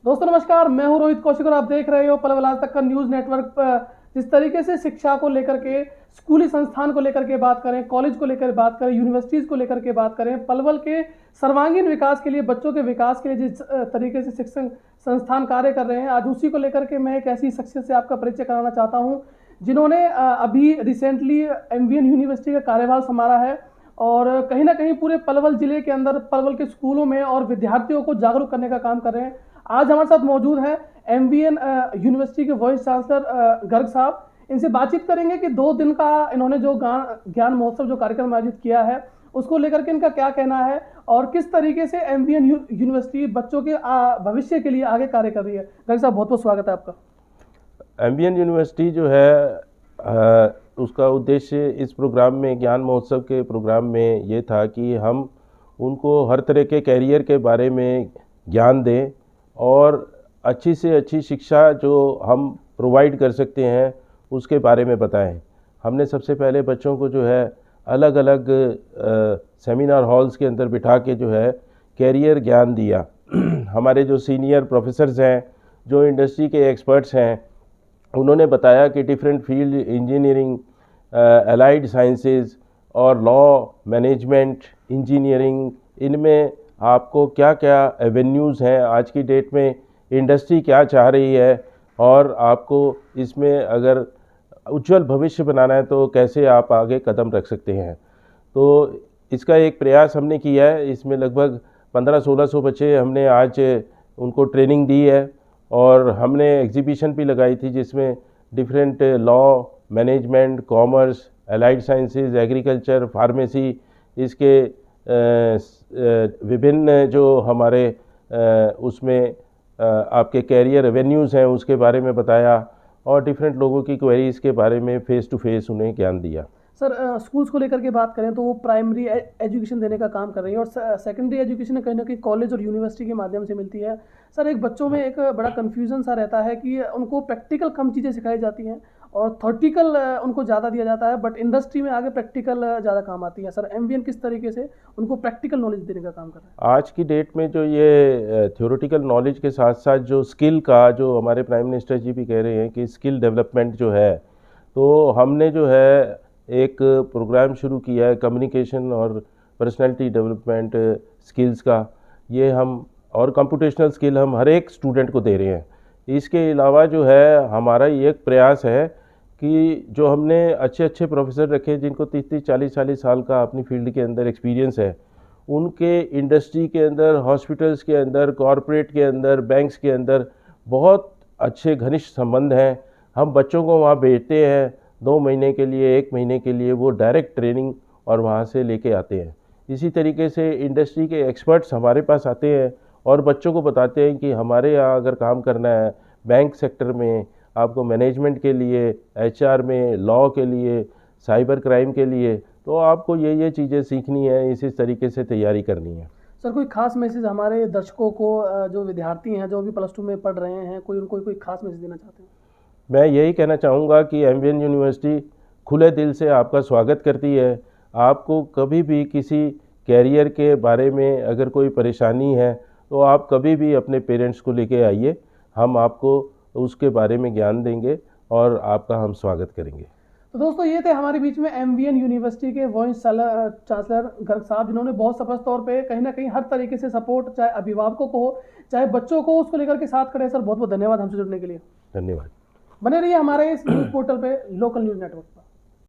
दोस्तों नमस्कार, मैं हूं रोहित कौशिक और आप देख रहे हो पलवल आज तक का न्यूज़ नेटवर्क पर। जिस तरीके से शिक्षा को लेकर के, स्कूली संस्थान को लेकर के बात करें, कॉलेज को लेकर बात करें, यूनिवर्सिटीज़ को लेकर के बात करें, पलवल के सर्वांगीण विकास के लिए, बच्चों के विकास के लिए जिस तरीके से शिक्षण संस्थान कार्य कर रहे हैं, आज उसी को लेकर के मैं एक ऐसी शख्सियत से आपका परिचय कराना चाहता हूँ जिन्होंने अभी रिसेंटली एमवीएन यूनिवर्सिटी का कार्यभार संभाला है और कहीं ना कहीं पूरे पलवल जिले के अंदर पलवल के स्कूलों में और विद्यार्थियों को जागरूक करने का काम कर रहे हैं। आज हमारे साथ मौजूद है एमवीएन यूनिवर्सिटी के वाइस चांसलर गर्ग साहब। इनसे बातचीत करेंगे कि 2 दिन का इन्होंने जो ज्ञान महोत्सव जो कार्यक्रम आयोजित किया है उसको लेकर के इनका क्या कहना है और किस तरीके से एमवीएन यूनिवर्सिटी बच्चों के भविष्य के लिए आगे कार्य कर रही है। गर्ग साहब, बहुत बहुत स्वागत है आपका। एमवीएन यूनिवर्सिटी जो है उसका उद्देश्य इस प्रोग्राम में, ज्ञान महोत्सव के प्रोग्राम में ये था कि हम उनको हर तरह के कैरियर के बारे में ज्ञान दें और अच्छी से अच्छी शिक्षा जो हम प्रोवाइड कर सकते हैं उसके बारे में बताएं। हमने सबसे पहले बच्चों को जो है अलग अलग सेमिनार हॉल्स के अंदर बिठा के जो है कैरियर ज्ञान दिया। हमारे जो सीनियर प्रोफेसर्स हैं, जो इंडस्ट्री के एक्सपर्ट्स हैं, उन्होंने बताया कि different field, engineering, allied sciences और लॉ, मैनेजमेंट, इंजीनियरिंग, इनमें आपको क्या क्या एवेन्यूज़ हैं, आज की डेट में इंडस्ट्री क्या चाह रही है और आपको इसमें अगर उज्जवल भविष्य बनाना है तो कैसे आप आगे कदम रख सकते हैं। तो इसका एक प्रयास हमने किया है। इसमें लगभग 1500-1600 बच्चे हमने आज उनको ट्रेनिंग दी है और हमने एग्जीबिशन भी लगाई थी जिसमें different law, management, commerce, allied sciences, agriculture, pharmacy, इसके विभिन्न जो हमारे उसमें आपके कैरियर एवेन्यूज़ हैं उसके बारे में बताया और डिफरेंट लोगों की क्वेरीज़ के बारे में फेस टू फेस उन्हें ज्ञान दिया। सर, स्कूल्स को लेकर के बात करें तो वो प्राइमरी एजुकेशन देने का काम कर रही है और सेकेंडरी एजुकेशन कहीं ना कहीं कॉलेज और यूनिवर्सिटी के माध्यम से मिलती है। सर, एक बच्चों में एक बड़ा कन्फ्यूजन सा रहता है कि उनको प्रैक्टिकल कम चीज़ें सिखाई जाती हैं और थ्योरेटिकल उनको ज़्यादा दिया जाता है, बट इंडस्ट्री में आगे प्रैक्टिकल ज़्यादा काम आती है। सर, एमवीएन किस तरीके से उनको प्रैक्टिकल नॉलेज देने का काम कर रहा है? आज की डेट में जो ये थ्योरेटिकल नॉलेज के साथ साथ जो स्किल का, जो हमारे प्राइम मिनिस्टर जी भी कह रहे हैं कि स्किल डेवलपमेंट जो है, तो हमने जो है एक प्रोग्राम शुरू किया है कम्युनिकेशन और पर्सनालिटी डेवलपमेंट स्किल्स का। ये हम और कंप्यूटेशनल स्किल हम हर एक स्टूडेंट को दे रहे हैं। इसके अलावा जो है हमारा ये एक प्रयास है कि जो हमने अच्छे अच्छे प्रोफेसर रखे जिनको 30-30, 40-40 साल का अपनी फील्ड के अंदर एक्सपीरियंस है, उनके इंडस्ट्री के अंदर, हॉस्पिटल्स के अंदर, कॉरपोरेट के अंदर, बैंक्स के अंदर बहुत अच्छे घनिष्ठ संबंध हैं। हम बच्चों को वहाँ भेजते हैं 2 महीने के लिए, 1 महीने के लिए, वो डायरेक्ट ट्रेनिंग और वहाँ से लेके आते हैं। इसी तरीके से इंडस्ट्री के एक्सपर्ट्स हमारे पास आते हैं और बच्चों को बताते हैं कि हमारे यहाँ अगर काम करना है बैंक सेक्टर में, आपको मैनेजमेंट के लिए, एचआर में, लॉ के लिए, साइबर क्राइम के लिए, तो आपको ये चीज़ें सीखनी है, इसी तरीके से तैयारी करनी है। सर, कोई खास मैसेज हमारे दर्शकों को, जो विद्यार्थी हैं, जो अभी +2 में पढ़ रहे हैं, कोई उनको कोई खास मैसेज देना चाहते हैं? मैं यही कहना चाहूँगा कि एमवीएन यूनिवर्सिटी खुले दिल से आपका स्वागत करती है। आपको कभी भी किसी कैरियर के बारे में अगर कोई परेशानी है तो आप कभी भी अपने पेरेंट्स को लेके आइए, हम आपको उसके बारे में ज्ञान देंगे और आपका हम स्वागत करेंगे। तो दोस्तों, ये थे हमारे बीच में एमवीएन यूनिवर्सिटी के वाइस चांसलर गर्ग साहब, जिन्होंने बहुत स्पष्ट तौर पे कहीं ना कहीं हर तरीके से सपोर्ट, चाहे अभिभावकों को हो चाहे बच्चों को, उसको लेकर के साथ खड़े। सर, बहुत बहुत धन्यवाद हमसे जुड़ने के लिए। धन्यवाद। बने रहिए हमारे इस न्यूज़ पोर्टल पे, लोकल न्यूज़ नेटवर्क पर।